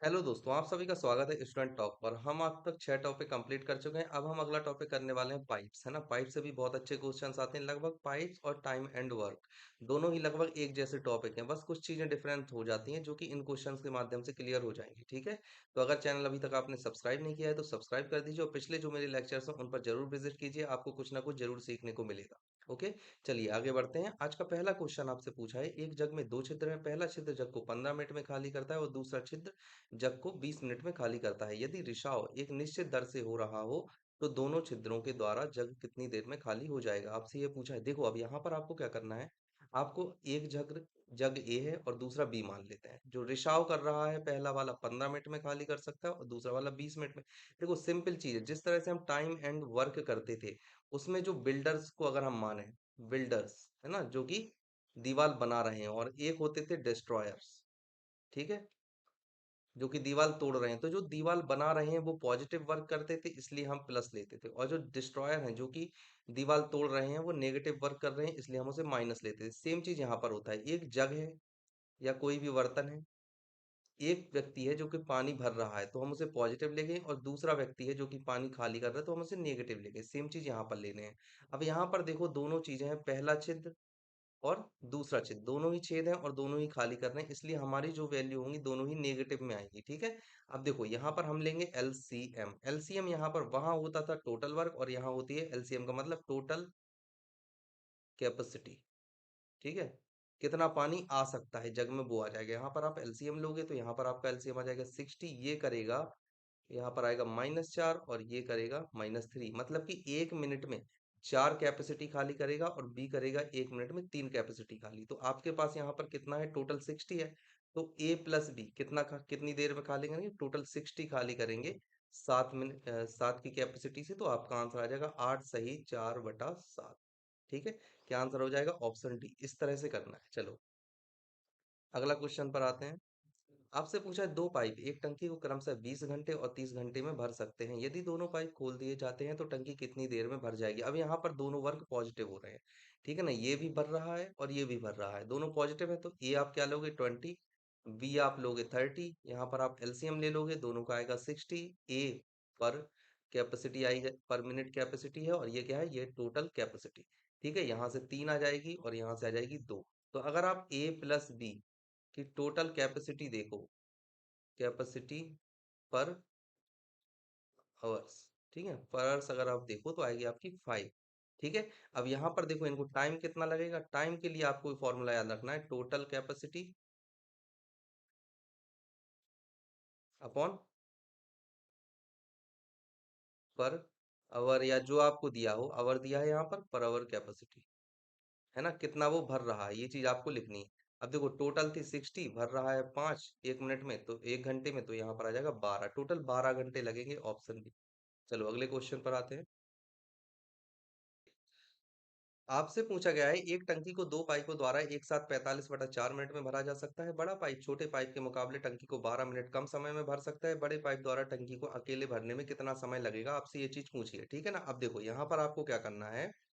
Hello दोस्तों, आप सभी का स्वागत है स्टूडेंट टॉक पर। हम अब तक 6 टॉपिक कंप्लीट कर चुके हैं। अब हम अगला टॉपिक करने वाले हैं पाइप्स, है ना। पाइप से भी बहुत अच्छे क्वेश्चंस आते हैं। लगभग पाइप्स और टाइम एंड वर्क दोनों ही लगभग एक जैसे टॉपिक हैं, बस कुछ चीजें डिफरेंट हो जाती हैं जो कि इन क्वेश्चंस के माध्यम से क्लियर हो जाएंगी। ठीक है, तो अगर चैनल अभी तक आपने सब्सक्राइब नहीं किया है तो सब्सक्राइब कर दीजिए और पिछले जो मेरे लेक्चर्स हैं उन पर जरूर विजिट कीजिए, आपको कुछ ना कुछ जरूर सीखने को मिलेगा। ओके, चलिए आगे बढ़ते हैं। आज का पहला क्वेश्चन आपसे पूछा है, एक जग में दो छिद्र है। पहला छिद्र जग को 15 मिनट में खाली करता है और दूसरा छिद्र जग को 20 मिनट में खाली करता है। यदि रिसाव एक निश्चित दर से हो रहा हो तो दोनों छिद्रों के द्वारा जग कितनी देर में खाली हो जाएगा। आपसे ये पूछा है। देखो, अब यहाँ पर आपको क्या करना है, आपको एक जग जग ए है और दूसरा बी मान लेते हैं। जो रिसाव कर रहा है पहला वाला 15 मिनट में खाली कर सकता है और दूसरा वाला 20 मिनट में। देखो, सिंपल चीज है। जिस तरह से हम टाइम एंड वर्क करते थे उसमें जो बिल्डर्स को अगर हम माने, बिल्डर्स है ना, जो कि दीवार बना रहे हैं, और एक होते थे डिस्ट्रॉयर्स। ठीक है, जो कि दीवार तोड़ रहे हैं, तो जो दीवार बना रहे हैं वो पॉजिटिव वर्क करते थे इसलिए हम प्लस लेते थे, और जो डिस्ट्रॉयर हैं जो कि दीवार तोड़ रहे हैं वो नेगेटिव वर्क कर रहे हैं इसलिए हम उसे माइनस लेते थे। सेम चीज यहाँ पर होता है। एक जग है या कोई भी बर्तन है, एक व्यक्ति है जो कि पानी भर रहा है तो हम उसे पॉजिटिव ले गए, और दूसरा व्यक्ति है जो कि पानी खाली कर रहा है तो हम उसे नेगेटिव ले गए। सेम चीज यहाँ पर लेने हैं। अब यहाँ पर देखो, दोनों चीजें हैं, पहला छिद्र और दूसरा छेद, दोनों ही छेद हैं और दोनों ही खाली कर रहे हैं, इसलिए हमारी जो वैल्यू होंगी दोनों ही नेगेटिव में आएंगी। ठीक है, अब देखो यहाँ पर हम लेंगे एलसीएम। एलसीएम यहाँ पर वहां होता था टोटल वर्क, और यहाँ होती है एलसीएम का मतलब टोटल कैपेसिटी। ठीक है, कितना पानी आ सकता है जग में वो आ जाएगा। यहाँ पर आप एलसीएम लोगे तो यहाँ पर आपका एलसीएम आ जाएगा 60। ये करेगा, यहाँ पर आएगा -4 और ये करेगा -3, मतलब कि 1 मिनट में 4 कैपेसिटी खाली करेगा और बी करेगा 1 मिनट में 3 कैपेसिटी खाली। तो आपके पास यहाँ पर कितना है, टोटल 60 है। तो ए प्लस बी कितनी देर में खाली करेंगे, टोटल 60 खाली करेंगे 7 मिनट, 7 की कैपेसिटी से। तो आपका आंसर आ जाएगा 8 सही 4/7। ठीक है, क्या आंसर हो जाएगा, ऑप्शन डी। इस तरह से करना है। चलो अगला क्वेश्चन पर आते हैं। आपसे पूछा है, दो पाइप एक टंकी को क्रमशः 20 घंटे और 30 घंटे में भर सकते हैं। यदि दोनों पाइप खोल दिए जाते हैं तो टंकी कितनी देर में भर जाएगी। अब यहाँ पर दोनों वर्ग पॉजिटिव हो रहे हैं। ठीक है ना, ये भी भर रहा है और ये भी भर रहा है, दोनों पॉजिटिव है। तो ए आप क्या लोगे, 20, बी आप लोगे 30। यहाँ पर आप एलसीएम ले लोगे, दोनों का आएगा 60। ए पर कैपेसिटी आई, पर मिनट कैपेसिटी है, और ये क्या है, ये टोटल कैपेसिटी। ठीक है, यहाँ से 3 आ जाएगी और यहाँ से आ जाएगी 2। तो अगर आप ए प्लस बी की टोटल कैपेसिटी देखो, कैपेसिटी पर आवर्स, ठीक है, पर आवर्स अगर आप देखो तो आएगी आपकी 5। ठीक है, अब यहाँ पर देखो, इनको टाइम कितना लगेगा। टाइम के लिए आपको फॉर्मूला याद रखना है, total capacity upon per hour, या जो आपको दिया हो, आवर दिया है यहाँ पर आवर कैपेसिटी, है ना, कितना वो भर रहा है, ये चीज आपको लिखनी है। अब देखो, टोटल थी 60, भर रहा है 5 1 मिनट में, तो 1 घंटे में, तो यहाँ पर आ जाएगा 12, टोटल 12 घंटे लगेंगे, ऑप्शन बी। चलो अगले क्वेश्चन पर आते हैं। आपसे पूछा गया है, एक टंकी को दो पाइपों द्वारा एक साथ 45/4 मिनट में भरा जा सकता है। बड़ा पाइप छोटे पाइप के मुकाबले टंकी को 12 मिनट कम समय में भर सकता है। बड़े पाइप द्वारा टंकी को अकेले भरने में कितना समय लगेगा, आपसे ये चीज पूछी है। ठीक है ना, अब देखो यहाँ पर आपको क्या करना है,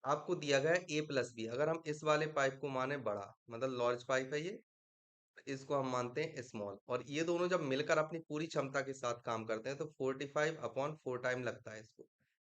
आपको दिया गया है ए प्लस बी। अगर हम इस वाले पाइप को माने बड़ा, मतलब लार्ज पाइप है ये, इसको हम मानते हैं स्मॉल, और ये दोनों जब मिलकर अपनी पूरी क्षमता के साथ काम करते हैं तो 45/4 टाइम लगता है इसको।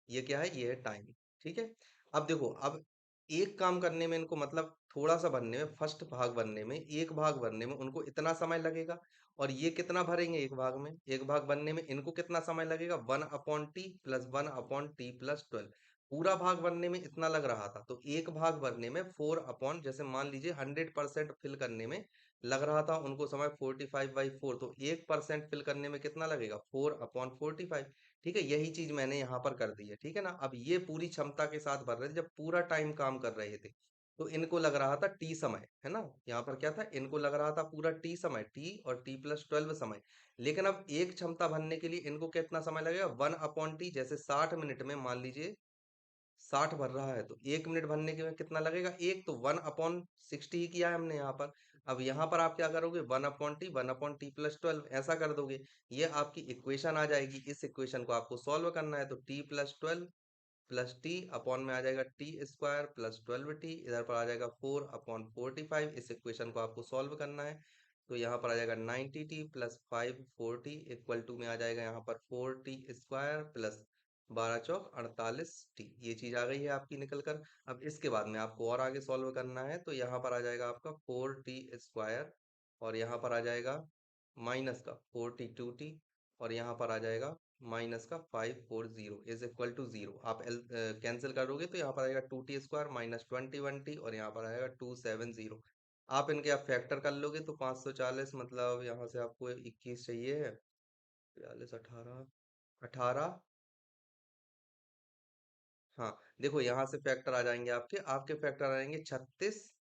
ये क्या है, ये है टाइम। ठीक है, अब देखो, अब एक काम करने में इनको, मतलब थोड़ा सा भरने में, फर्स्ट भाग भरने में, एक भाग भरने में उनको इतना समय लगेगा, और ये कितना भरेंगे एक भाग में, एक भाग बनने में इनको कितना समय लगेगा, 1/t+1/t+12। पूरा भाग बनने में इतना लग रहा था, तो एक भाग भरने में 4 अपॉन, जैसे मान लीजिए 100% फिल करने में लग रहा था उनको समय 45/4, तो 1% फिल करने में कितना लगेगा, 4/45। ठीक है, यही चीज मैंने यहाँ पर कर दी है। ठीक है ना, अब ये पूरी क्षमता के साथ भर रहे थे, जब पूरा टाइम काम कर रहे थे तो इनको लग रहा था टी समय, है ना। यहाँ पर क्या था, इनको लग रहा था पूरा टी समय, टी और t+12 समय। लेकिन अब एक क्षमता भरने के लिए इनको कितना समय लगेगा, 1/t, जैसे 60 मिनट में मान लीजिए 60 भर रहा है तो 1 मिनट भरने के में कितना लगेगा, एक, तो 1/60 ही किया है हमने यहाँ पर। अब यहाँ पर आप क्या करोगे, 1/t+12 ऐसा कर दोगे। ये आपकी इक्वेशन आ जाएगी। इस इक्वेशन को आपको सॉल्व करना है, तो t+12 प्लस टी अपॉन में आ जाएगा t² + 12t, इधर पर आ जाएगा 4/45। इस इक्वेशन को आपको सॉल्व करना है। तो यहाँ पर आ जाएगा 90t प्लस 540 इक्वल टू में आ जाएगा यहाँ पर 4t² प्लस 12×4 = 48t। ये चीज आ गई है आपकी निकल कर। अब इसके बाद में आपको और आगे सॉल्व करना है, तो यहाँ पर आ जाएगा आपका 4t² और यहाँ पर आ जाएगा माइनस का 42t और यहाँ पर आ जाएगा माइनस का 540 = 0। आप कैंसिल करोगे तो यहाँ पर आएगा 2t² माइनस 21t और यहाँ पर आएगा 270। आप इनके आप फैक्टर कर लोगे तो 540, मतलब यहाँ से आपको 21 चाहिए है, 42 18 18। हाँ, देखो यहाँ से फैक्टर आ जाएंगे आपके आपके फैक्टर आ जाएंगे 36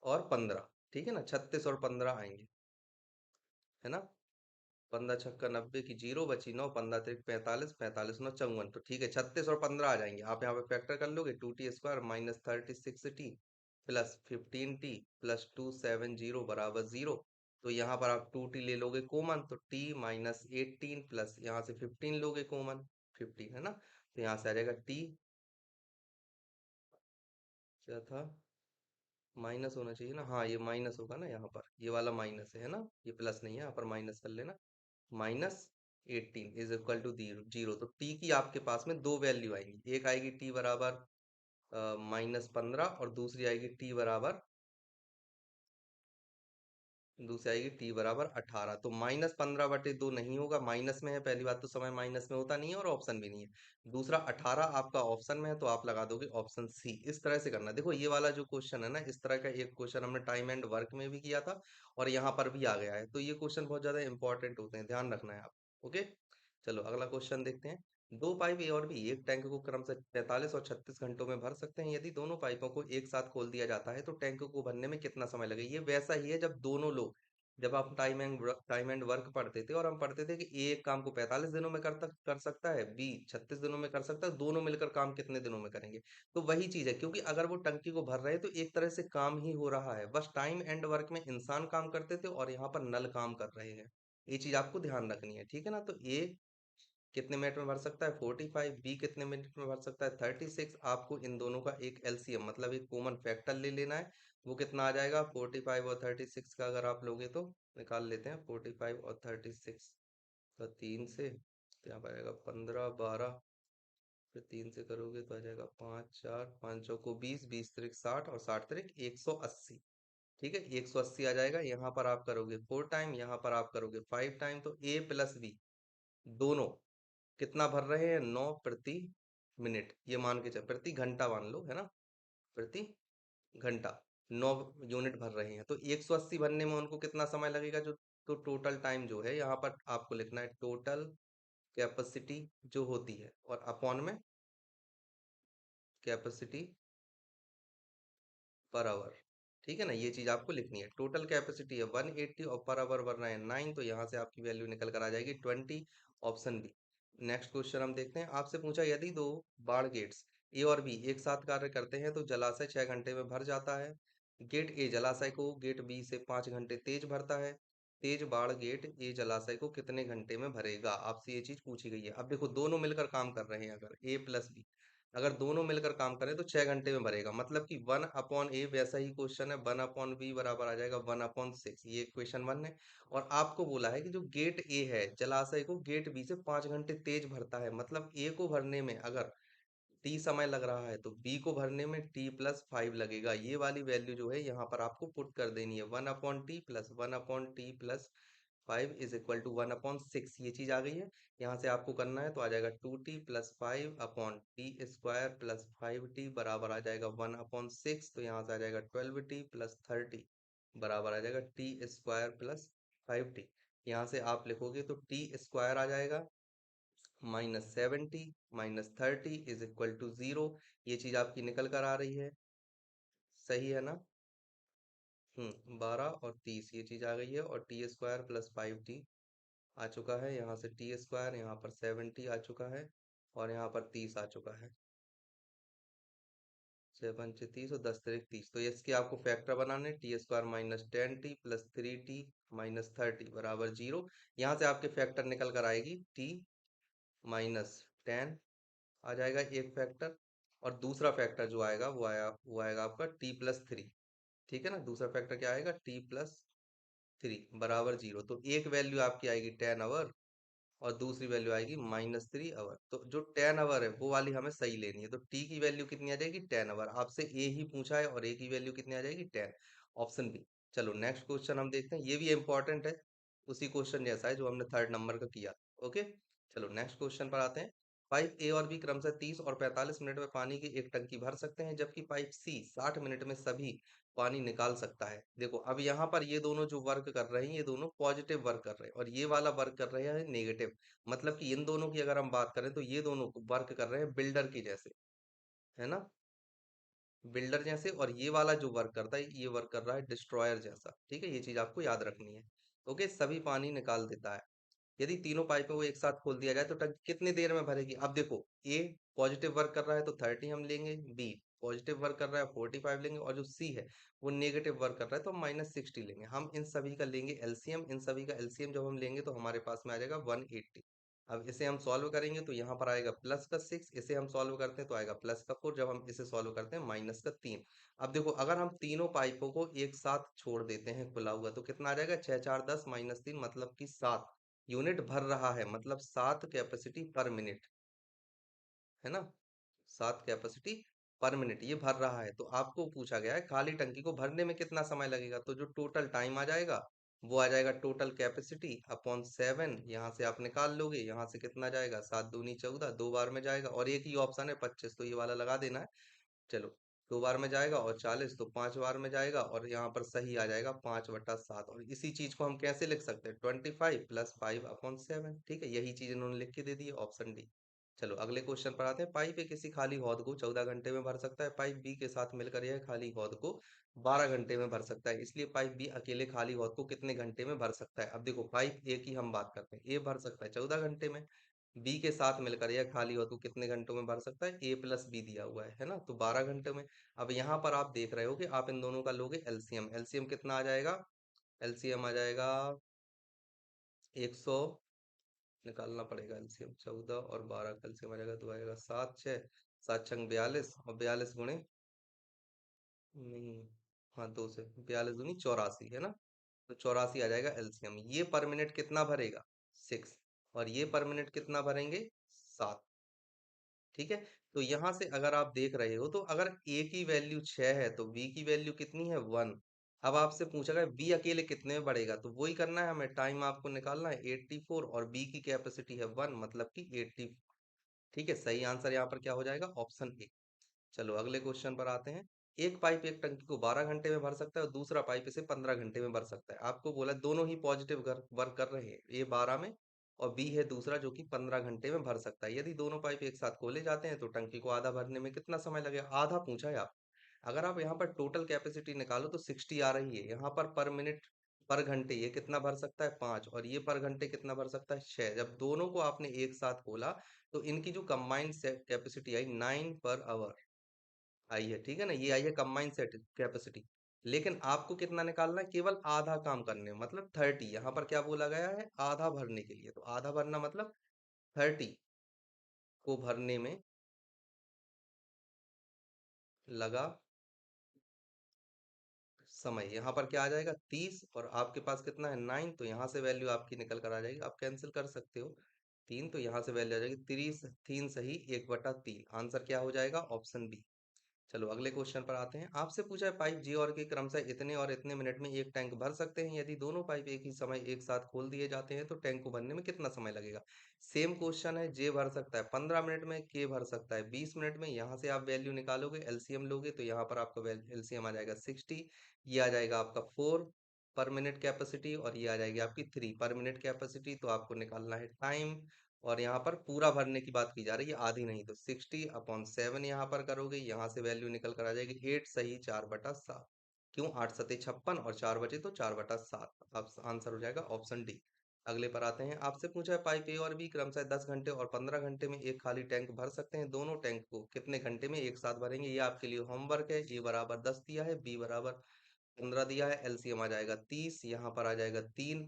और 15। ठीक है ना, 36 और 15 आएंगे, है ना। 15×6 = 90 की जीरो बची 9, 15×3 = 45, 45×9 = 54। तो ठीक है, 36 और 15 आ जाएंगे। आप यहाँ पे फैक्टर कर लोगे 2t² minus 36t plus 15t plus 270 = 0। तो यहाँ पर आप 2t ले लोगे कॉमन, तो t माइनस 18 प्लस यहाँ से 15 लोगे कॉमन, 15 है ना। तो यहाँ से आ जाएगा t, क्या था, माइनस होना चाहिए ना, हाँ ये माइनस होगा ना, यहाँ पर ये वाला माइनस है ना, ये प्लस नहीं है, यहाँ पर माइनस कर लेना। -18 = 0। तो टी की आपके पास में दो वैल्यू आएंगी, एक आएगी टी बराबर -15 और दूसरी आएगी टी बराबर 18। तो -15/2 नहीं होगा, माइनस में है, पहली बात तो समय माइनस में होता नहीं है और ऑप्शन भी नहीं है। दूसरा 18 आपका ऑप्शन में है, तो आप लगा दोगे ऑप्शन सी। इस तरह से करना। देखो ये वाला जो क्वेश्चन है ना, इस तरह का एक क्वेश्चन हमने टाइम एंड वर्क में भी किया था और यहाँ पर भी आ गया है। तो ये क्वेश्चन बहुत ज्यादा इंपॉर्टेंट होते हैं, ध्यान रखना है आप। ओके, चलो अगला क्वेश्चन देखते हैं। दो पाइप ए और बी एक टैंक को क्रमशः 45 और 36 घंटों में भर सकते हैं। यदि दोनों पाइपों को एक साथ खोल दिया जाता है तो टैंक को भरने में कितना समय लगेगा। ये वैसा ही है जब दोनों लोग, जब आप टाइम एंड वर्क पढ़ते थे और हम पढ़ते थे कि ए एक काम को 45 दिनों में कर सकता है, बी 36 दिनों में कर सकता है, दोनों मिलकर काम कितने दिनों में करेंगे। तो वही चीज है, क्योंकि अगर वो टंकी को भर रहे हैं तो एक तरह से काम ही हो रहा है, बस टाइम एंड वर्क में इंसान काम करते थे और यहाँ पर नल काम कर रहे हैं। ये चीज आपको ध्यान रखनी है, ठीक है ना। तो ए कितने मिनट में भर सकता है 45, बी कितने मिनट में भर सकता है 36। आपको इन दोनों का एक एलसीएम मतलब एक कॉमन फैक्टर ले लेना है। वो कितना आ जाएगा 45 और 36 का, अगर आप लोगे तो निकाल लेते हैं 45 और 36 का 3 से, तो यहाँ पर आएगा 15 12, फिर 3 से करोगे तो आ जाएगा 5 4, 5 को 20, 20×3 60 और 60×3 180। ठीक है, 180 आ जाएगा। यहाँ पर आप करोगे 4 टाइम, यहाँ पर आप करोगे 5 टाइम, तो ए प्लस बी दोनों कितना भर रहे हैं 9 प्रति मिनट, ये मान के चल, प्रति घंटा मान लो, है ना, प्रति घंटा 9 यूनिट भर रहे हैं। तो 180 भरने में उनको कितना समय लगेगा, जो तो टोटल टाइम जो है यहाँ पर आपको लिखना है टोटल कैपेसिटी जो होती है और अपॉन में कैपेसिटी पर आवर। ठीक है ना, ये चीज आपको लिखनी है। टोटल कैपेसिटी है 180 और पर आवर भरना है 9, तो यहाँ से आपकी वैल्यू निकल कर आ जाएगी 20, ऑप्शन बी। नेक्स्ट क्वेश्चन हम देखते हैं। आपसे पूछा यदि दो बाड़ गेट्स ए और बी एक साथ कार्य करते हैं तो जलाशय 6 घंटे में भर जाता है। गेट ए जलाशय को गेट बी से 5 घंटे तेज भरता है। तेज बाड़ गेट ए जलाशय को कितने घंटे में भरेगा, आपसे ये चीज पूछी गई है। अब देखो दोनों मिलकर काम कर रहे हैं, अगर ए प्लस बी, अगर दोनों मिलकर काम करें तो 6 घंटे में भरेगा, मतलब कि 1/a वैसा ही क्वेश्चन है, 1/b बराबर आ जाएगा 1/6। ये क्वेश्चन 1 है। और आपको बोला है कि जो गेट ए है जलाशय को गेट बी से 5 घंटे तेज भरता है, मतलब ए को भरने में अगर टी समय लग रहा है तो बी को भरने में t+5 लगेगा। ये वाली वैल्यू जो है यहाँ पर आपको पुट कर देनी है, 1/t प्लस 1/t+5 = 1/6। ये चीज आ गई है। यहाँ से आपको करना है तो आ जाएगा 2t+5/t² प्लस 5t बराबर आ जाएगा 1/6। तो यहाँ से आ जाएगा 12t+30 बराबर आ जाएगा t² प्लस 5t। यहाँ से आप लिखोगे तो t² आ जाएगा -70 -30 = 0। ये चीज आपकी निकल कर आ रही है, सही है ना। 12 और 30 ये चीज आ गई है, और t² प्लस 5t आ चुका है। यहाँ से t², यहाँ पर 70 आ चुका है और यहाँ पर 30 आ चुका है। 6×5 = 30 और 10×3 = 30। तो इसके आपको फैक्टर बनाने, t² -10t प्लस 3t -30 बराबर 0। यहाँ से आपके फैक्टर निकल कर आएगी t-10 आ जाएगा एक फैक्टर, और दूसरा फैक्टर जो आएगा वो आएगा आपका t+3। ठीक है ना, दूसरा फैक्टर क्या आएगा t+3। 3 बराबर 0, तो एक वैल्यू आपकी आएगी 10 आवर और दूसरी वैल्यू आएगी -3 आवर। तो जो 10 आवर है वो वाली हमें सही लेनी है, तो टी की वैल्यू कितनी आ जाएगी 10 आवर। आपसे ए ही पूछा है और ए की वैल्यू कितनी आ जाएगी 10, ऑप्शन बी। चलो नेक्स्ट क्वेश्चन हम देखते हैं, ये भी इंपॉर्टेंट है, उसी क्वेश्चन जैसा है जो हमने थर्ड नंबर का किया। ओके, चलो नेक्स्ट क्वेश्चन पर आते हैं। पाइप ए और बी क्रमशः 30 और 45 मिनट में पानी की एक टंकी भर सकते हैं, जबकि पाइप सी 60 मिनट में सभी पानी निकाल सकता है। देखो अब यहाँ पर ये दोनों जो वर्क कर रहे हैं ये दोनों पॉजिटिव वर्क कर रहे हैं और ये वाला वर्क कर रहे हैं नेगेटिव। मतलब कि इन दोनों की अगर हम बात करें तो ये दोनों वर्क कर रहे हैं बिल्डर की जैसे, है ना, बिल्डर जैसे। और ये वाला जो वर्क करता है ये वर्क कर रहा है डिस्ट्रॉयर जैसा। ठीक है, ये चीज आपको याद रखनी है। ओके, सभी पानी निकाल देता है। यदि तीनों पाइपों को एक साथ खोल दिया जाए तो टंकी कितनी देर में भरेगी। अब देखो ए पॉजिटिव वर्क कर रहा है तो 30 हम लेंगे, बी पॉजिटिव वर्क कर रहा है 45 लेंगे, और जो सी है वो नेगेटिव वर्क कर रहा है तो -60 लेंगे। हम इन सभी का लेंगे एलसीएम, इन सभी का एलसीएम जब हम लेंगे तो हमारे पास में आ जाएगा 180। अब इसे हम सॉल्व करेंगे तो यहाँ पर आएगा +6, इसे हम सॉल्व करते हैं तो आएगा +4, जब हम इसे सॉल्व करते हैं -3। अब देखो अगर हम तीनों पाइपों को एक साथ छोड़ देते हैं खुला हुआ तो कितना आ जाएगा 6 4 10 -3, मतलब कि 7 यूनिट भर रहा है, मतलब 7 कैपेसिटी पर मिनट, है ना, 7 कैपेसिटी पर मिनट ये भर रहा है। तो आपको पूछा गया है खाली टंकी को भरने में कितना समय लगेगा, तो जो टोटल टाइम आ जाएगा वो आ जाएगा टोटल कैपेसिटी अपॉन 7। यहाँ से आप निकाल लोगे, यहाँ से कितना जाएगा 7 दूनी 14, दो बार में जाएगा और एक ही ऑप्शन है 25, तो ये वाला लगा देना है। चलो, दो बार में जाएगा और 40 तो 5 बार में जाएगा, और यहाँ पर सही आ जाएगा 5/7। और इसी चीज को हम कैसे लिख सकते हैं 25 + 5/7। ठीक है, यही चीज इन्होंने लिख के दे दी है, ऑप्शन डी। चलो अगले क्वेश्चन पर आते हैं। पाइप ए किसी खाली हौद को 14 घंटे में भर सकता है, पाइप बी के साथ मिलकर यह खाली हौद को 12 घंटे में भर सकता है, इसलिए पाइप बी अकेले खाली हौद को कितने घंटे में भर सकता है। अब देखो पाइप ए की हम बात करते हैं, ए भर सकता है 14 घंटे में, बी के साथ मिलकर यह खाली हौद को कितने घंटों में भर सकता है, ए प्लस बी दिया हुआ है ना, तो 12 घंटे में। अब यहाँ पर आप देख रहे हो कि आप इन दोनों का लोगे एलसीएम, एलसीएम कितना आ जाएगा, एलसीएम आ जाएगा 100, निकालना पड़ेगा एलसीएम, 14 और 12 का एलसीएम आ जाएगा तो आएगा 7 6, 7 6 42, और 42 गुणे, नहीं, हाँ 2 से 42 दूनी 84, है ना, तो 84 आ जाएगा एलसीएम। ये पर मिनट कितना भरेगा 6, और ये पर मिनट कितना भरेंगे 7। ठीक है, तो यहां से अगर आप देख रहे हो तो अगर ए की वैल्यू 6 है तो बी की वैल्यू कितनी है 1। अब आपसे पूछा गया बी अकेले कितने में बढ़ेगा, तो वही करना है हमें, टाइम आपको निकालना है 84 और बी की कैपेसिटी है 1, मतलब कि 80। ठीक है, सही आंसर यहाँ पर क्या हो जाएगा, ऑप्शन ए। चलो अगले क्वेश्चन पर आते हैं। एक पाइप एक टंकी को 12 घंटे में भर सकता है और दूसरा पाइप इसे 15 घंटे में भर सकता है। आपको बोला दोनों ही पॉजिटिव वर्क कर रहे हैं, ए 12 में और बी है दूसरा जो कि 15 घंटे में भर सकता है। यदि दोनों पाइप एक साथ खोले जाते हैं तो टंकी को आधा भरने में कितना समय लगेगा, आधा पूछा है आप। अगर आप यहाँ पर टोटल कैपेसिटी निकालो तो 60 आ रही है, यहाँ पर मिनट पर घंटे ये कितना भर सकता है 5, और ये पर घंटे कितना भर सकता है 6। जब दोनों को आपने एक साथ खोला तो इनकी जो combined capacity I 9 per hour आई है। ठीक है ना, ये आई है कंबाइंड सेट कैपेसिटी। लेकिन आपको कितना निकालना है, केवल आधा काम करने में, मतलब 30। यहाँ पर क्या बोला गया है, आधा भरने के लिए, तो आधा भरना मतलब 30 को भरने में लगा समय। यहाँ पर क्या आ जाएगा 30, और आपके पास कितना है 9, तो यहाँ से वैल्यू आपकी निकल कर आ जाएगी, आप कैंसिल कर सकते हो 3, तो यहाँ से वैल्यू आ जाएगी 30 3 सही 1/3। आंसर क्या हो जाएगा, ऑप्शन बी। चलो अगले क्वेश्चन पर आते हैं। आपसे पूछा है पाइप जी और के क्रमशः इतने और इतने मिनट में एक टैंक भर सकते हैं, यदि दोनों पाइप एक ही समय एक साथ खोल दिए जाते हैं तो टैंक को भरने में कितना समय लगेगा। सेम क्वेश्चन है, जे भर सकता है 15 मिनट में, के भर सकता है 20 मिनट में। यहाँ से आप वैल्यू निकालोगे एलसीएम लोगे तो यहाँ पर आपका एलसीएम आ जाएगा 60, ये आ जाएगा आपका 4 पर मिनट कैपेसिटी, और ये आ जाएगी आपकी 3 पर मिनट कैपेसिटी। तो आपको निकालना है टाइम, और यहाँ पर पूरा भरने की बात की जा रही है, आधी नहीं, तो 60/7 यहाँ पर करोगे, यहाँ से वैल्यू निकल कर आ जाएगी 8 सही 4/7। क्यों, 8 सते 56 और 4 बचे तो 4/7। अब आंसर हो जाएगा ऑप्शन डी। अगले पर आते हैं। आपसे पूछा है पाइप ए और बी क्रमशः 10 घंटे और 15 घंटे में एक खाली टैंक भर सकते हैं, दोनों टैंक को कितने घंटे में एक साथ भरेंगे। ये आपके लिए होमवर्क है। ए बराबर 10 दिया है, बी बराबर 15 दिया है, एलसीएम आ जाएगा 30, यहाँ पर आ जाएगा 3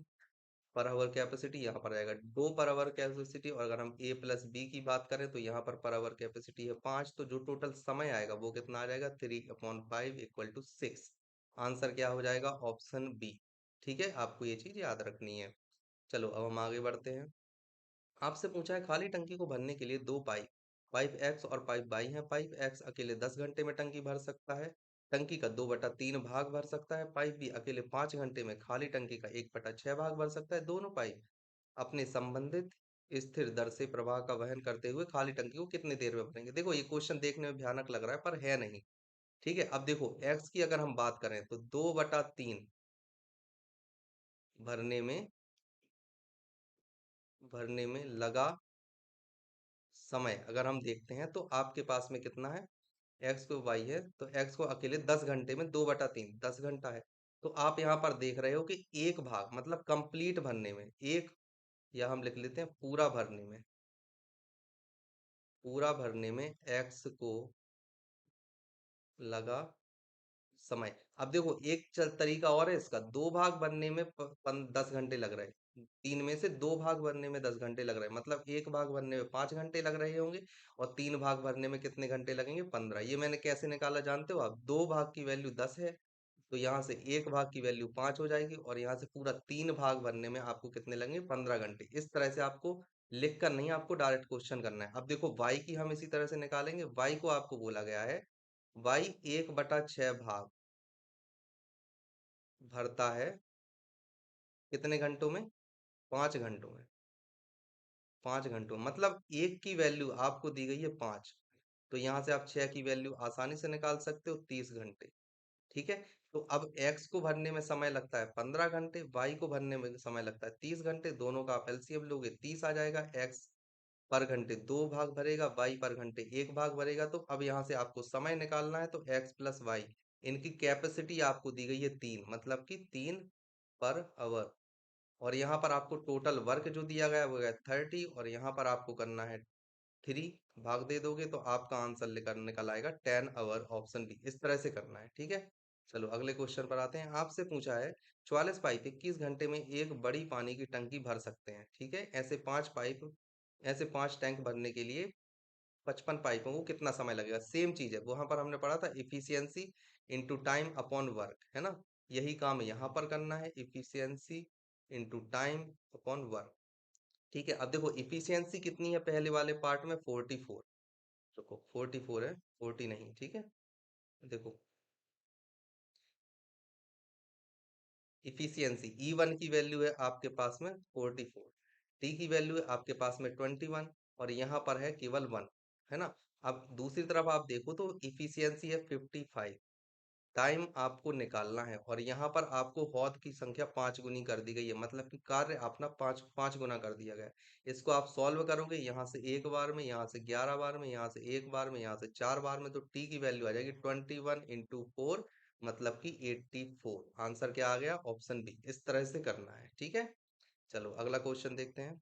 पर आवर कैपेसिटी, यहाँ पर आएगा 2 पर आवर कैपेसिटी, और अगर हम ए प्लस बी की बात करें तो यहाँ पर आवर कैपेसिटी है 5, तो जो टोटल समय आएगा वो कितना आ जाएगा 3/5 = 6। आंसर क्या हो जाएगा, ऑप्शन बी। ठीक है, आपको ये चीज याद रखनी है। चलो अब हम आगे बढ़ते हैं। आपसे पूछा है खाली टंकी को भरने के लिए दो पाइप, पाइप एक्स और पाइप वाई है। पाइप एक्स अकेले 10 घंटे में टंकी भर सकता है, टंकी का 2/3 भाग भर सकता है। पाइप बी अकेले 5 घंटे में खाली टंकी का 1/6 भाग भर सकता है। दोनों पाइप अपने संबंधित स्थिर दर से प्रवाह का वहन करते हुए खाली टंकी को कितनी देर में भरेंगे। देखो ये क्वेश्चन देखने में भयानक लग रहा है पर है नहीं। ठीक है, अब देखो एक्स की अगर हम बात करें तो 2/3 भरने में लगा समय अगर हम देखते हैं तो आपके पास में कितना है, एक्स को वाई है तो एक्स को अकेले 10 घंटे में 2/3 10 घंटा है। तो आप यहाँ पर देख रहे हो कि एक भाग मतलब कंप्लीट भरने में एक, या हम लिख लेते हैं पूरा भरने में एक्स को लगा समय। अब देखो एक चल तरीका और है इसका, दो भाग बनने में 10 घंटे लग रहे हैं, तीन में से दो भाग बनने में 10 घंटे लग रहे हैं, मतलब एक भाग बनने में 5 घंटे लग रहे होंगे और तीन भाग भरने में कितने घंटे लगेंगे, 15। ये मैंने कैसे निकाला जानते हो आप, दो भाग की वैल्यू 10 है तो यहाँ से एक भाग की वैल्यू 5 हो जाएगी और यहाँ से पूरा तीन भाग बनने में आपको कितने लगेंगे, 15 घंटे। इस तरह से आपको लिख कर नहीं, आपको डायरेक्ट क्वेश्चन करना है। अब देखो वाई की हम इसी तरह से निकालेंगे। वाई को आपको बोला गया है, वाई 1/6 भाग भरता है कितने घंटों में, 5 घंटों में। 5 घंटों मतलब एक की वैल्यू आपको दी गई है 5, तो यहाँ से आप 6 की वैल्यू आसानी से निकाल सकते हो, 30 घंटे। ठीक है, तो अब x को भरने में समय लगता है 15 घंटे, y को भरने में समय लगता है 30 घंटे, दोनों का आप एलसीएम लोगे 30 आ जाएगा। x पर घंटे दो भाग भरेगा, y पर घंटे एक भाग भरेगा। तो अब यहाँ से आपको समय निकालना है तो x प्लस वाई, इनकी कैपेसिटी आपको दी गई है 3, मतलब कि 3 पर आवर। और यहाँ पर आपको टोटल वर्क जो दिया गया है वो है 30 और यहाँ पर आपको करना है 3, भाग दे दोगे तो आपका आंसर लेकर निकल आएगा 10 आवर, ऑप्शन बी। इस तरह से करना है, ठीक है। चलो अगले क्वेश्चन पर आते हैं। आपसे पूछा है 44 पाइप 21 घंटे में एक बड़ी पानी की टंकी भर सकते हैं। ठीक है, ऐसे 5 टैंक भरने के लिए 55 पाइपों को कितना समय लगेगा। सेम चीज है, वहां पर हमने पढ़ा था efficiency into time upon work, है ना। यही काम यहाँ पर करना है, efficiency into time upon work. ठीक है, अब देखो इफिशियंसी कितनी है पहले वाले पार्ट में, 44। देखो 44 है, 40 नहीं, ठीक है। देखो इफिशियंसी E1 की वैल्यू है आपके पास में 44, टी की वैल्यू है आपके पास में 21 और यहाँ पर है केवल 1, है ना। अब दूसरी तरफ आप देखो तो इफिशियंसी है 55, टाइम आपको निकालना है और यहाँ पर आपको हौद की संख्या 5 गुनी कर दी गई है, मतलब कि कार्य अपना 5 5 गुना कर दिया गया है। इसको आप सॉल्व करोगे, यहाँ से एक बार में, यहाँ से 11 बार में, यहाँ से एक बार में, यहाँ से 4 बार में, तो टी की वैल्यू आ जाएगी 21 इंटू 4, मतलब कि 84। आंसर क्या आ गया, ऑप्शन बी। इस तरह से करना है, ठीक है। चलो अगला क्वेश्चन देखते हैं।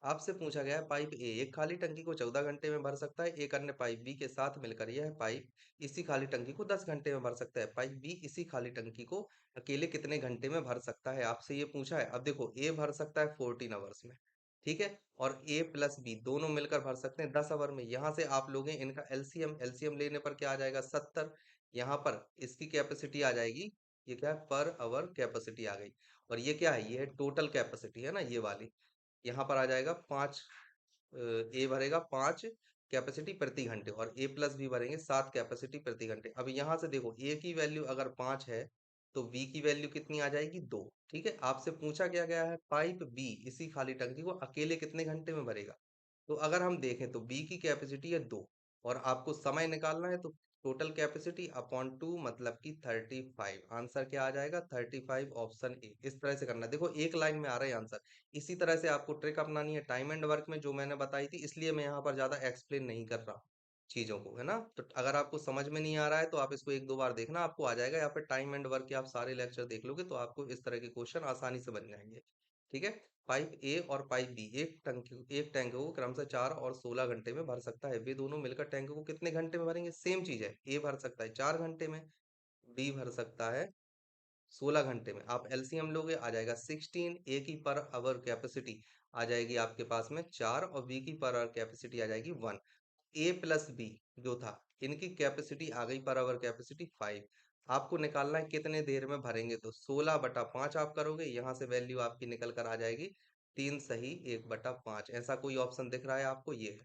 आपसे पूछा गया है पाइप ए एक खाली टंकी को 14 घंटे में भर सकता है, एक अन्य पाइप बी के साथ मिलकर यह पाइप इसी खाली टंकी को 10 घंटे में भर सकता है। पाइप बी इसी खाली टंकी को अकेले कितने घंटे में भर सकता है, आपसे ये पूछा है। अब देखो ए भर सकता है 14 आवर्स में, ठीक है, और ए प्लस बी दोनों मिलकर भर सकते हैं 10 आवर में। यहाँ से आप लोग इनका एलसीएम, एलसीएम लेने पर क्या आ जाएगा, 70। यहाँ पर इसकी कैपेसिटी आ जाएगी, ये क्या है, पर आवर कैपेसिटी आ गई। और ये क्या है, ये है टोटल कैपेसिटी, है ना, ये वाली। यहाँ पर आ जाएगा 5, ए भरेगा 5 कैपेसिटी प्रति घंटे और ए प्लस भी भरेंगे 7 कैपेसिटी प्रति घंटे। अब यहाँ से देखो ए की वैल्यू अगर 5 है तो बी की वैल्यू कितनी आ जाएगी, 2। ठीक है, आपसे पूछा क्या गया है, पाइप बी इसी खाली टंकी को अकेले कितने घंटे में भरेगा। तो अगर हम देखें तो बी की कैपेसिटी है 2 और आपको समय निकालना है, तो टोटल कैपेसिटी अपॉन 2 मतलब कि 35। आंसर क्या आ जाएगा, 35, ऑप्शन ए। इस तरह से करना है। देखो एक लाइन में आ रहा है आंसर। इसी तरह से आपको ट्रिक अपनानी है टाइम एंड वर्क में, जो मैंने बताई थी, इसलिए मैं यहाँ पर ज्यादा एक्सप्लेन नहीं कर रहा चीजों को, है ना। तो अगर आपको समझ में नहीं आ रहा है तो आप इसको एक दो बार देखना, आपको आ जाएगा। या फिर टाइम एंड वर्क के आप सारे लेक्चर देख लोगे तो आपको इस तरह के क्वेश्चन आसानी से बन जाएंगे। ठीक है, पाइप ए और पाइप बी एक टैंक को क्रमशः 4 और 16 घंटे में भर सकता है। वे दोनों मिलकर टैंक को कितने घंटे में भरेंगे, सेम चीज है। ए भर सकता है 4 घंटे में, बी भर सकता है 16 घंटे में। आप एलसीएम लोगे आ जाएगा 16, ए की पर आवर कैपेसिटी आ जाएगी आपके पास में 4 और बी की पर आवर कैपेसिटी आ जाएगी 1। ए प्लस बी जो था, इनकी कैपेसिटी आ गई पर आवर कैपेसिटी 5। आपको निकालना है कितने देर में भरेंगे, तो 16/5 आप करोगे, यहाँ से वैल्यू आपकी निकल कर आ जाएगी 3 सही 1/5। ऐसा कोई ऑप्शन दिख रहा है आपको? ये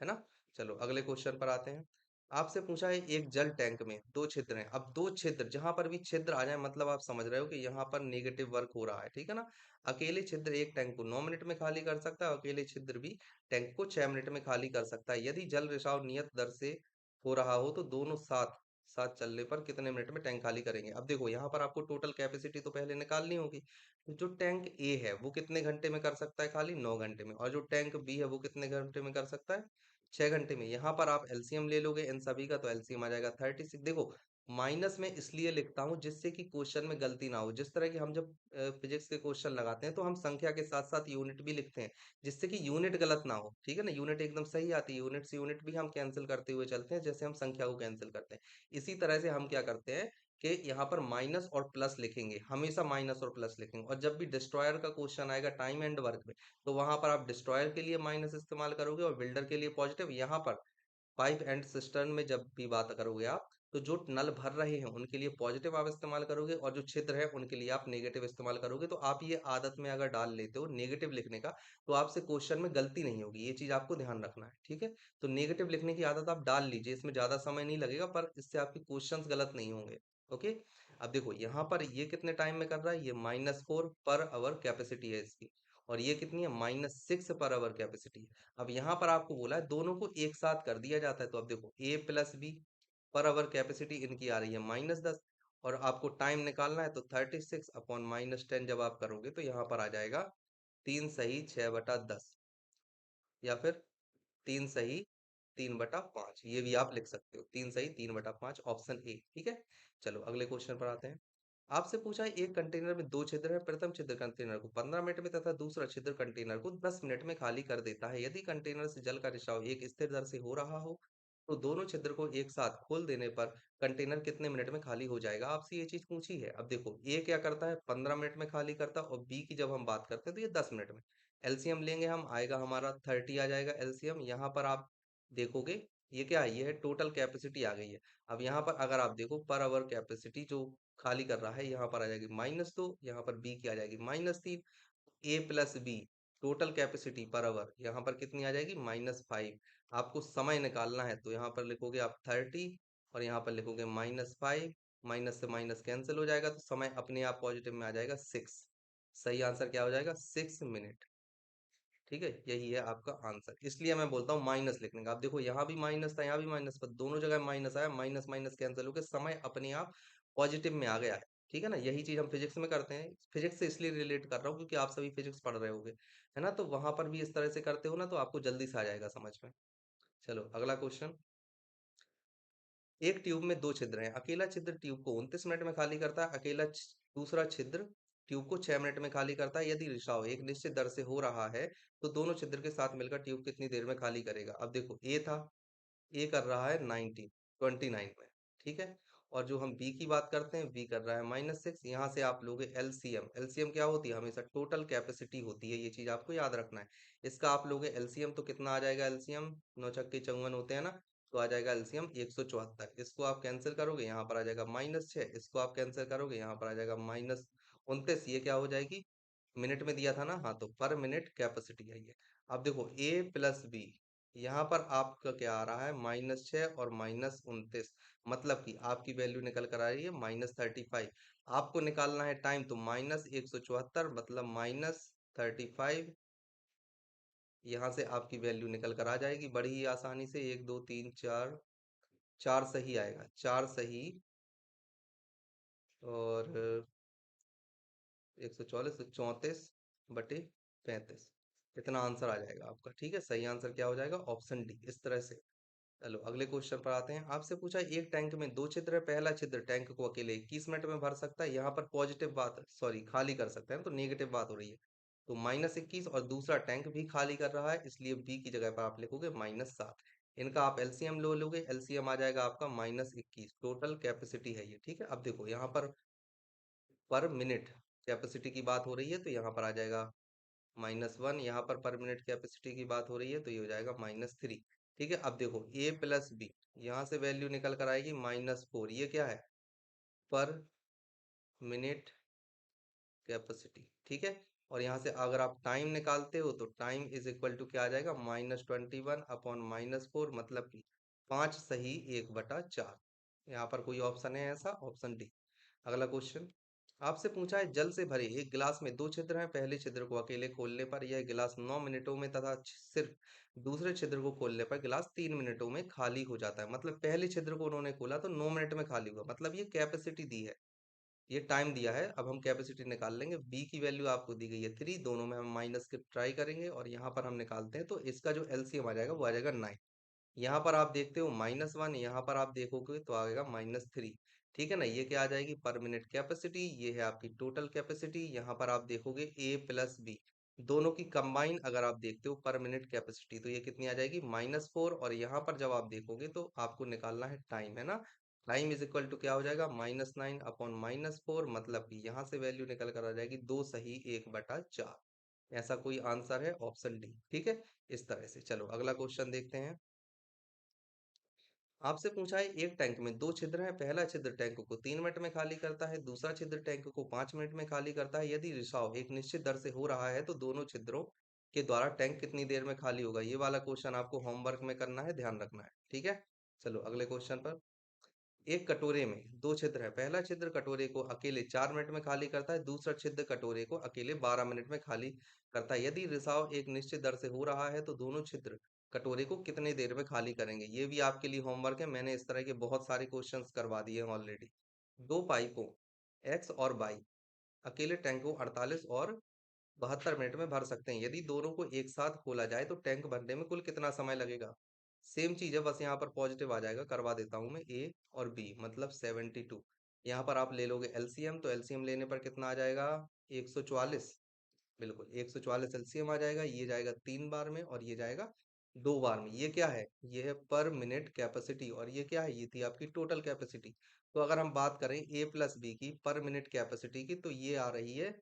है ना? चलो अगले क्वेश्चन पर आते हैं। आपसे पूछा है एक जल टैंक में दो छिद्र हैं। अब दो छिद्र, जहां पर भी छिद्र आ जाए मतलब आप समझ रहे हो कि यहाँ पर नेगेटिव वर्क हो रहा है, ठीक है ना? अकेले छिद्र एक टैंक को 9 मिनट में खाली कर सकता है, अकेले छिद्र भी टैंक को 6 मिनट में खाली कर सकता है। यदि जल रिसाव नियत दर से हो रहा हो तो दोनों साथ साथ चलने पर कितने मिनट में टैंक खाली करेंगे? अब देखो यहाँ पर आपको टोटल कैपेसिटी तो पहले निकालनी होगी। तो जो टैंक ए है वो कितने घंटे में कर सकता है खाली? 9 घंटे में। और जो टैंक बी है वो कितने घंटे में कर सकता है? 6 घंटे में। यहाँ पर आप एलसीएम ले लोगे इन सभी का, तो एलसीएम आ जाएगा 36। देखो माइनस में इसलिए लिखता हूँ जिससे कि क्वेश्चन में गलती ना हो। जिस तरह की हम जब फिजिक्स के क्वेश्चन लगाते हैं तो हम संख्या के साथ साथ यूनिट भी लिखते हैं, जिससे कि यूनिट गलत ना हो, ठीक है ना? यूनिट एकदम सही आती है, यूनिट से यूनिट भी हम कैंसिल करते हुए चलते हैं, जैसे हम संख्या को कैंसिल करते हैं। इसी तरह से हम क्या करते हैं कि यहाँ पर माइनस और प्लस लिखेंगे, हमेशा माइनस और प्लस लिखेंगे। और जब भी डिस्ट्रॉयर का क्वेश्चन आएगा टाइम एंड वर्क में, तो वहां पर आप डिस्ट्रॉयर के लिए माइनस इस्तेमाल करोगे और बिल्डर के लिए पॉजिटिव। यहाँ पर पाइप एंड सिस्टर्न में जब भी बात करोगे आप, तो जो नल भर रहे हैं उनके लिए पॉजिटिव आप इस्तेमाल करोगे, और जो छिद्र है उनके लिए आप नेगेटिव इस्तेमाल करोगे। तो आप ये आदत में अगर डाल लेते हो नेगेटिव लिखने का, तो आपसे क्वेश्चन में गलती नहीं होगी। ये चीज आपको ध्यान रखना है, ठीक है? तो नेगेटिव लिखने की आदत आप डाल लीजिए, इसमें ज्यादा समय नहीं लगेगा, पर इससे आपके क्वेश्चंस गलत नहीं होंगे। ओके। अब देखो यहाँ पर ये कितने टाइम में कर रहा है? ये -4 पर आवर कैपेसिटी है इसकी। और ये कितनी है? -6 पर आवर कैपेसिटी है। अब यहाँ पर आपको बोला है दोनों को एक साथ कर दिया जाता है, तो अब देखो A plus B per hour capacity इनकी आ रही है -10, और आपको टाइम निकालना है, तो 36/-10 जब आप करोगे तो यहाँ पर आ जाएगा 3 सही 6/10, या फिर 3 सही 3/5। ये भी आप लिख सकते हो, 3 सही 3/5, ऑप्शन ए, ठीक है? चलो अगले क्वेश्चन पर आते हैं। आपसे पूछा है एक कंटेनर में दो छिद्र है, प्रथम छिद्र कंटेनर को 15 मिनट में तथा दूसरा छिद्र कंटेनर को 10 मिनट में खाली कर देता है। यदि कंटेनर से जल का रिसाव एक स्थिर दर से हो रहा हो तो दोनों छिद्र को एक साथ खोल देने पर कंटेनर कितने मिनट में खाली हो जाएगा? आपसे ये चीज पूछी है। अब देखो ए क्या करता है? 15 मिनट में खाली करता है, और बी की जब हम बात करते हैं तो ये 10 मिनट में। एलसीएम लेंगे हम, आएगा हमारा 30 आ जाएगा एलसीएम। यहाँ पर आप देखोगे ये क्या है? ये है टोटल कैपेसिटी आ गई है। अब यहाँ पर अगर आप देखो पर आवर कैपेसिटी जो खाली कर रहा है, यहाँ पर आ जाएगी -2, यहाँ पर बी की आ जाएगी -3। A plus B total capacity per hour यहाँ पर कितनी आ जाएगी? -5। आपको समय निकालना है, तो यहाँ पर लिखोगे आप 30, और यहाँ पर लिखोगे -5। माइनस से माइनस कैंसिल हो जाएगा, तो समय अपने आप पॉजिटिव में आ जाएगा 6। सही आंसर क्या हो जाएगा? 6 मिनट। ठीक है, यही है आपका आंसर। इसलिए मैं बोलता हूँ माइनस लिखने का। आप देखो यहाँ भी माइनस था, यहाँ भी माइनस, पर दोनों जगह माइनस आया, माइनस माइनस कैंसिल होकर समय अपने आप पॉजिटिव में आ गया है। ठीक है ना? यही चीज हम फिजिक्स में करते हैं। फिजिक्स से इसलिए रिलेट कर रहा हूँ क्योंकि आप सभी फिजिक्स पढ़ रहे होगे, है ना? तो वहां पर भी इस तरह से करते हो ना, तो आपको जल्दी से आ जाएगा समझ में। चलो अगला क्वेश्चन। एक ट्यूब में दो छिद्र हैं। अकेला छिद्र ट्यूब को 29 मिनट में खाली करता है, दूसरा छिद्र ट्यूब को 6 मिनट में खाली करता है। यदि रिसाव एक निश्चित दर से हो रहा है तो दोनों छिद्र के साथ मिलकर ट्यूब कितनी देर में खाली करेगा? अब देखो ए था, ए कर रहा है 29 में, ठीक है? और जो हम बी की बात करते हैं, बी कर रहा है -6। यहाँ से आप लोगे एलसीएम। एलसीएम क्या होती है? हमेशा टोटल कैपेसिटी होती है, ये चीज आपको याद रखना है। इसका आप लोगे एलसीएम, तो कितना आ जाएगा एलसीएम? 9 छक्के 54 होते हैं ना, तो आ जाएगा एलसीएम 174। इसको आप कैंसिल करोगे, यहाँ पर आ जाएगा -6। इसको आप कैंसिल करोगे, यहाँ पर आ जाएगा -29। ये क्या हो जाएगी? मिनट में दिया था ना, हाँ, तो पर मिनट कैपेसिटी है ये। अब देखो ए प्लस बी, यहाँ पर आपका क्या आ रहा है? -6 और -29, मतलब कि आपकी वैल्यू निकल कर आ रही है -35। आपको निकालना है टाइम, तो -174 मतलब -35। यहाँ से आपकी वैल्यू निकल कर आ जाएगी बड़ी ही आसानी से। 1 2 3 4, 4 सही आएगा, 4 सही। और 144 तो 34/35, इतना आंसर आ जाएगा आपका। ठीक है, सही आंसर क्या हो जाएगा? ऑप्शन डी, इस तरह से। चलो अगले क्वेश्चन पर आते हैं। आपसे पूछा एक टैंक में दो छिद्र है, पहला छिद्र टैंक को अकेले 21 मिनट में भर सकता है। यहाँ पर पॉजिटिव बात, सॉरी, खाली कर सकते हैं, तो नेगेटिव बात हो रही है। तो -21, और दूसरा टैंक भी खाली कर रहा है, इसलिए बी की जगह पर आप लिखोगे -7। इनका आप एलसीएम लो लोगे, एलसीएम आ जाएगा आपका -21। टोटल कैपेसिटी है ये, ठीक है? अब देखो यहाँ पर मिनट कैपेसिटी की बात हो रही है, तो यहाँ पर आ जाएगा -1। यहाँ पर मिनट कैपेसिटी की बात हो रही है, तो ये हो जाएगा -3। ठीक है, अब देखो ए प्लस बी, यहाँ से वैल्यू निकल कर आएगी -4। ये क्या है? पर मिनट कैपेसिटी, ठीक है। और यहाँ से अगर आप टाइम निकालते हो तो टाइम इज इक्वल टू क्या आ जाएगा, -21 अपॉन -4, मतलब कि 5 सही 1/4। यहाँ पर कोई ऑप्शन है ऐसा, ऑप्शन डी। अगला क्वेश्चन आपसे पूछा है, जल से भरे एक गिलास में दो छिद्र हैं, पहले छिद्र को अकेले खोलने पर यह गिलास 9 मिनटों में तथा सिर्फ दूसरे छिद्र को खोलने पर गिलास 3 मिनटों में खाली हो जाता है। मतलब पहले छिद्र को उन्होंने खोला तो 9 मिनट में खाली हुआ, मतलब ये कैपेसिटी दी है, ये टाइम दिया है। अब हम कैपेसिटी निकाल लेंगे। बी की वैल्यू आपको दी गई है 3, दोनों में हम माइनस के ट्राई करेंगे और यहाँ पर हम निकालते हैं तो इसका जो एलसीएम आ जाएगा वो आ जाएगा 9। यहाँ पर आप देखते हो -1, यहाँ पर आप देखोगे तो आएगा -3, ठीक है ना। ये क्या आ जाएगी, पर मिनट कैपेसिटी, ये है आपकी टोटल कैपेसिटी। यहाँ पर आप देखोगे ए प्लस बी दोनों की कंबाइन अगर आप देखते हो पर मिनट कैपेसिटी तो ये कितनी आ जाएगी, -4। और यहाँ पर जब आप देखोगे तो आपको निकालना है टाइम, है ना। टाइम इज इक्वल टू क्या हो जाएगा, -9 अपॉन -4, मतलब कि यहाँ से वैल्यू निकल कर आ जाएगी 2 सही 1/4। ऐसा कोई आंसर है, ऑप्शन डी, ठीक है। इस तरह से चलो अगला क्वेश्चन देखते हैं। आपसे पूछा है, एक टैंक में दो छिद्र हैं, पहला छिद्र टैंक को 3 मिनट में खाली करता है, दूसरा छिद्र टैंक को 5 मिनट में खाली करता है। यदि रिसाव एक निश्चित दर से हो रहा है तो दोनों छिद्रों के द्वारा टैंक कितनी देर में खाली होगा। ये वाला क्वेश्चन आपको होमवर्क में करना है, ध्यान रखना है, ठीक है। चलो अगले क्वेश्चन पर। एक कटोरे में दो छिद्र है, पहला छिद्र कटोरे को अकेले 4 मिनट में खाली करता है, दूसरा छिद्र कटोरे को अकेले 12 मिनट में खाली करता है। यदि रिसाव एक निश्चित दर से हो रहा है तो दोनों छिद्र कटोरे को कितने देर में खाली करेंगे। ये भी आपके लिए होमवर्क है, मैंने इस तरह के बहुत सारे क्वेश्चंस करवा दिए हैं ऑलरेडी। दो पाइपों एक्स और वाई अकेले टैंक को 48 और 72 मिनट में भर सकते हैं। यदि दोनों को एक साथ खोला जाए तो टैंक भरने में कुल कितना समय लगेगा। सेम चीज है, बस यहाँ पर पॉजिटिव आ जाएगा, करवा देता हूं मैं। ए और बी मतलब 72। यहाँ पर आप ले लोगे एलसीएम, तो एलसीएम लेने पर कितना आ जाएगा, 144। बिल्कुल 144 एलसीएम आ जाएगा। ये जाएगा 3 बार में और ये जाएगा 2 बार में। ये क्या है, ये है पर मिनट कैपेसिटी, और ये क्या है, ये थी आपकी टोटल कैपेसिटी। तो अगर हम बात करें ए प्लस बी की पर मिनट कैपेसिटी की तो ये आ रही है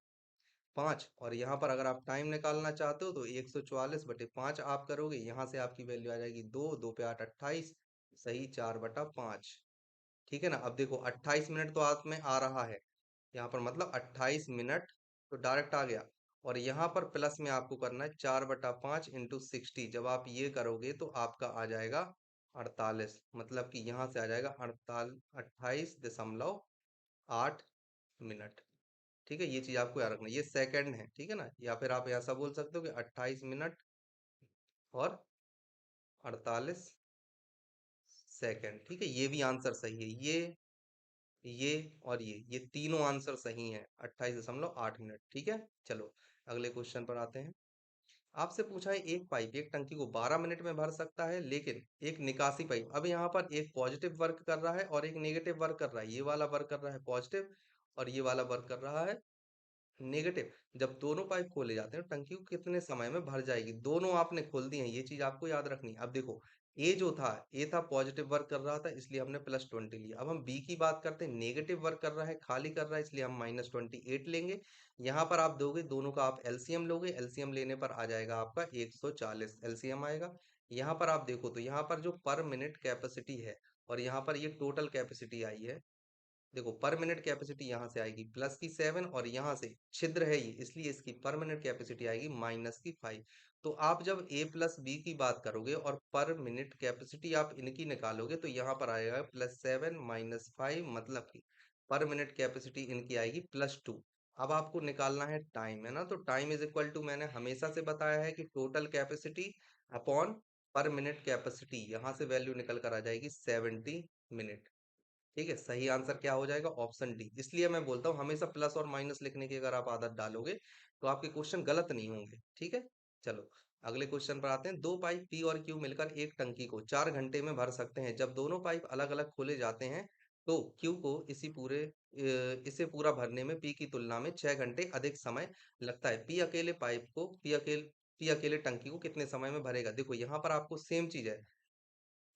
5। और यहाँ पर अगर आप टाइम निकालना चाहते हो तो 144/5 आप करोगे, यहाँ से आपकी वैल्यू आ जाएगी 2, 2 पे 8 28, सही 4/5, ठीक है ना। अब देखो 28 मिनट तो हाथ में आ रहा है यहाँ पर, मतलब 28 मिनट तो डायरेक्ट आ गया। और यहाँ पर प्लस में आपको करना है 4/5 इंटू 60। जब आप ये करोगे तो आपका आ जाएगा 48, मतलब कि यहाँ से आ जाएगा 28.8 मिनट, ठीक है। ये चीज आपको याद रखना है, ये सेकंड है, ठीक है ना। या फिर आप ऐसा बोल सकते हो कि 28 मिनट और 48 सेकंड, ठीक है। ये भी आंसर सही है, ये और ये तीनों आंसर सही हैं, 28.8 मिनट, ठीक है। चलो अगले क्वेश्चन पर आते हैं। आपसे पूछा है, एक पाइप एक टंकी को 12 मिनट में भर सकता है, लेकिन एक निकासी पाइप, अब यहाँ पर एक पॉजिटिव वर्क कर रहा है और एक नेगेटिव वर्क कर रहा है। ये वाला वर्क कर रहा है पॉजिटिव और ये वाला वर्क कर रहा है नेगेटिव। जब दोनों पाइप खोले जाते हैं टंकी को कितने समय में भर जाएगी। दोनों आपने खोल दी हैं, ये चीज आपको याद रखनी है। अब देखो ए जो था, ए था पॉजिटिव वर्क कर रहा था इसलिए हमने +20 लिया। अब हम बी की बात करते हैं, नेगेटिव वर्क कर रहा है, खाली कर रहा है, इसलिए हम -28 लेंगे। यहाँ पर आप दोगे दोनों का, आप एलसीएम लोगे, एलसीएम लेने पर आ जाएगा आपका 140 एलसीएम आएगा। यहाँ पर आप देखो तो यहाँ पर जो पर मिनट कैपेसिटी है और यहाँ पर ये टोटल कैपेसिटी आई है। देखो पर मिनट कैपेसिटी यहाँ से आएगी +7 और यहाँ से छिद्र है ये, इसलिए इसकी पर मिनट कैपेसिटी आएगी -5। तो आप जब ए प्लस बी की बात करोगे और पर मिनट कैपेसिटी आप इनकी निकालोगे तो यहाँ पर आएगा +7 -5, मतलब कि पर मिनट कैपेसिटी इनकी आएगी +2। अब आपको निकालना है टाइम, है ना। तो टाइम इज इक्वल टू, मैंने हमेशा से बताया है कि टोटल कैपेसिटी अपॉन पर मिनट कैपेसिटी, यहाँ से वैल्यू निकल कर आ जाएगी 70 मिनट, ठीक है। सही आंसर क्या हो जाएगा, ऑप्शन डी। इसलिए मैं बोलता हूँ हमेशा प्लस और माइनस लिखने की अगर आप आदत डालोगे तो आपके क्वेश्चन गलत नहीं होंगे, ठीक है। चलो अगले क्वेश्चन पर आते हैं। दो पाइप पी और क्यू मिलकर एक टंकी को 4 घंटे में भर सकते हैं। जब दोनों पाइप अलग अलग खोले जाते हैं तो क्यू को इसे पूरा भरने में पी की तुलना में 6 घंटे अधिक समय लगता है। पी अकेले टंकी को कितने समय में भरेगा। देखो यहाँ पर आपको सेम चीज है,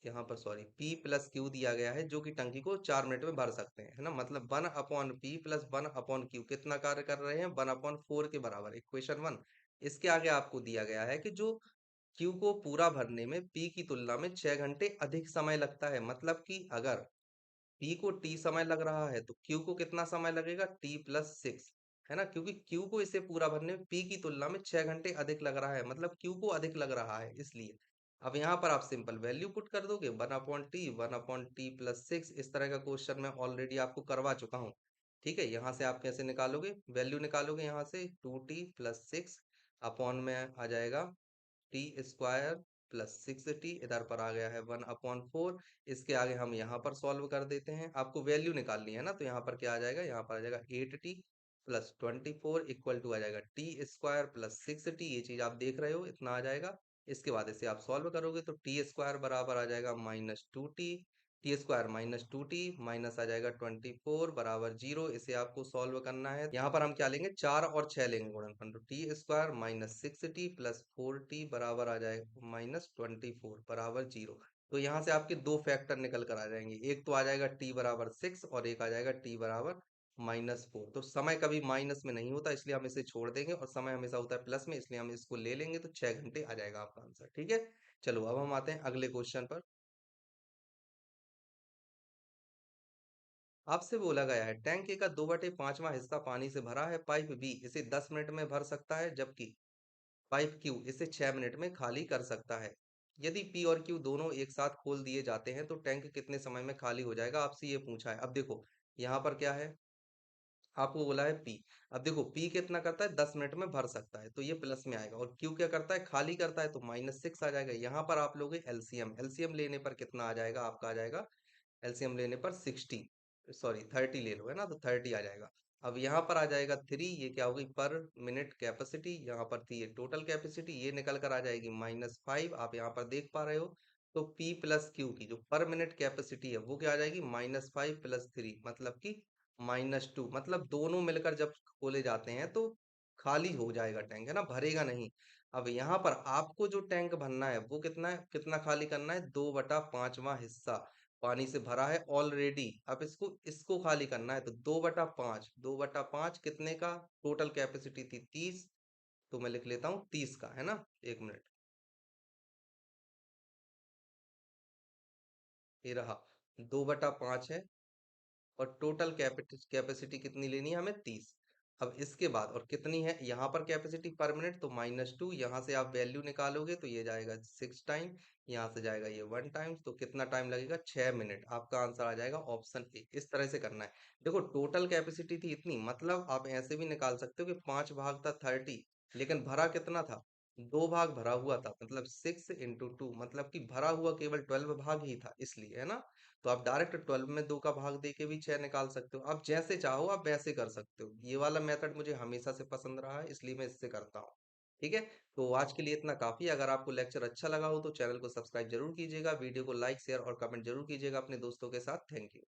यहाँ पर सॉरी पी प्लस क्यू दिया गया है जो कि टंकी को 4 मिनट में भर सकते हैं, है ना। मतलब 1/p प्लस 1/q कितना कार्य कर रहे हैं, 1/4 के बराबर, इक्वेशन 1। इसके आगे आपको दिया गया है कि जो क्यू को पूरा भरने में पी की तुलना में 6 घंटे अधिक समय लगता है। मतलब कि अगर पी को टी समय लग रहा है तो क्यू को कितना समय लगेगा, टी प्लस सिक्स, है ना, क्योंकि क्यू को इसे पूरा भरने में पी की तुलना में 6 घंटे अधिक लग रहा है, मतलब क्यू को अधिक लग रहा है इसलिए। अब यहाँ पर आप सिंपल वैल्यू पुट कर दोगे, 1/t प्लस सिक्स। इस तरह का क्वेश्चन मैं ऑलरेडी आपको करवा चुका हूँ। ठीक है, यहाँ से आप कैसे निकालोगे, वैल्यू निकालोगे यहाँ से 2t+6 अपॉन में आ जाएगा टी स्क्वायर प्लस 6t, इधर पर आ गया है 1/4। इसके आगे हम यहाँ पर सॉल्व कर देते हैं, आपको वैल्यू निकालनी है ना, तो यहाँ पर क्या आ जाएगा, यहाँ पर आ जाएगा 8t+24 इक्वल टू आ जाएगा टी स्क्वायर प्लस 6t। ये चीज आप देख रहे हो, इतना आ जाएगा। इसके बाद इसे आप सॉल्व करोगे तो टी स्क्वायर बराबर आ जाएगा -2t, T square -2t minus आ जाएगा 24 बराबर 0। इसे आपको सॉल्व करना है, यहाँ पर हम क्या लेंगे, 4 और 6 लेंगे गुणनफल, तो T square -6t plus 4t बराबर आ जाएगा -24 बराबर 0। तो यहाँ से आपके दो फैक्टर निकल कर आ जाएंगे, एक तो आ जाएगा t बराबर 6 और एक आ जाएगा t बराबर -4। तो समय कभी माइनस में नहीं होता इसलिए हम इसे छोड़ देंगे, और समय हमेशा होता है प्लस में इसलिए हम इसको ले लेंगे, तो 6 घंटे आ जाएगा आपका आंसर। ठीक है, चलो अब हम आते हैं अगले क्वेश्चन पर। आपसे बोला गया है टैंक ए का 2/5वां हिस्सा पानी से भरा है, पाइप बी इसे 10 मिनट में भर सकता है, जबकि पाइप क्यू इसे 6 मिनट में खाली कर सकता है। यदि पी और क्यू दोनों एक साथ खोल दिए जाते हैं तो टैंक कितने समय में खाली हो जाएगा, आपसे ये पूछा है। अब देखो यहाँ पर क्या है, आपको बोला है पी। अब देखो पी कितना करता है, 10 मिनट में भर सकता है, तो ये प्लस में आएगा, और क्यू क्या करता है, खाली करता है, तो -6 आ जाएगा। यहाँ पर आप लोगे एलसीएम, एलसीएम लेने पर कितना आ जाएगा, आपका आ जाएगा एलसीएम लेने पर 60, सॉरी 30 ले लो, है ना, तो 30 आ जाएगा। अब यहाँ पर आ जाएगा 3, ये क्या होगी, पर मिनट कैपेसिटी, यहाँ पर थी ये टोटल कैपेसिटी, ये निकल कर आ जाएगी -5, आप यहाँ पर देख पा रहे हो। तो P प्लस क्यू की जो पर मिनट कैपेसिटी है वो क्या आ जाएगी, -5 + 3 मतलब कि -2, मतलब दोनों मिलकर जब खोले जाते हैं तो खाली हो जाएगा टैंक, है ना, भरेगा नहीं। अब यहाँ पर आपको जो टैंक भरना है वो कितना है, कितना खाली करना है, 2/5वां हिस्सा पानी से भरा है ऑलरेडी। अब इसको इसको खाली करना है, तो 2/5, 2/5 कितने का, टोटल कैपेसिटी थी 30, तो मैं लिख लेता हूँ 30 का, है ना। एक मिनट, ये रहा 2/5 है, और टोटल कैपेसिटी कितनी लेनी है हमें, 30। अब इसके बाद और कितनी है यहाँ पर कैपेसिटी पर मिनट, तो -2, यहाँ से आप वैल्यू निकालोगे तो ये जाएगा 6 टाइम, यहाँ से जाएगा ये 1 टाइम, तो कितना टाइम लगेगा, 6 मिनट। आपका आंसर आ जाएगा ऑप्शन ए। इस तरह से करना है। देखो टोटल कैपेसिटी थी इतनी, मतलब आप ऐसे भी निकाल सकते हो कि 5 भाग था 30, लेकिन भरा कितना था, 2 भाग भरा हुआ था, मतलब 6 × 2, मतलब कि भरा हुआ केवल 12 भाग ही था, इसलिए, है ना। तो आप डायरेक्ट 12 में 2 का भाग दे के भी 6 निकाल सकते हो, आप जैसे चाहो आप वैसे कर सकते हो। ये वाला मेथड मुझे हमेशा से पसंद रहा है इसलिए मैं इससे करता हूँ। ठीक है, तो आज के लिए इतना काफी है। अगर आपको लेक्चर अच्छा लगा हो तो चैनल को सब्सक्राइब जरूर कीजिएगा, वीडियो को लाइक शेयर और कमेंट जरूर कीजिएगा अपने दोस्तों के साथ। Thank you.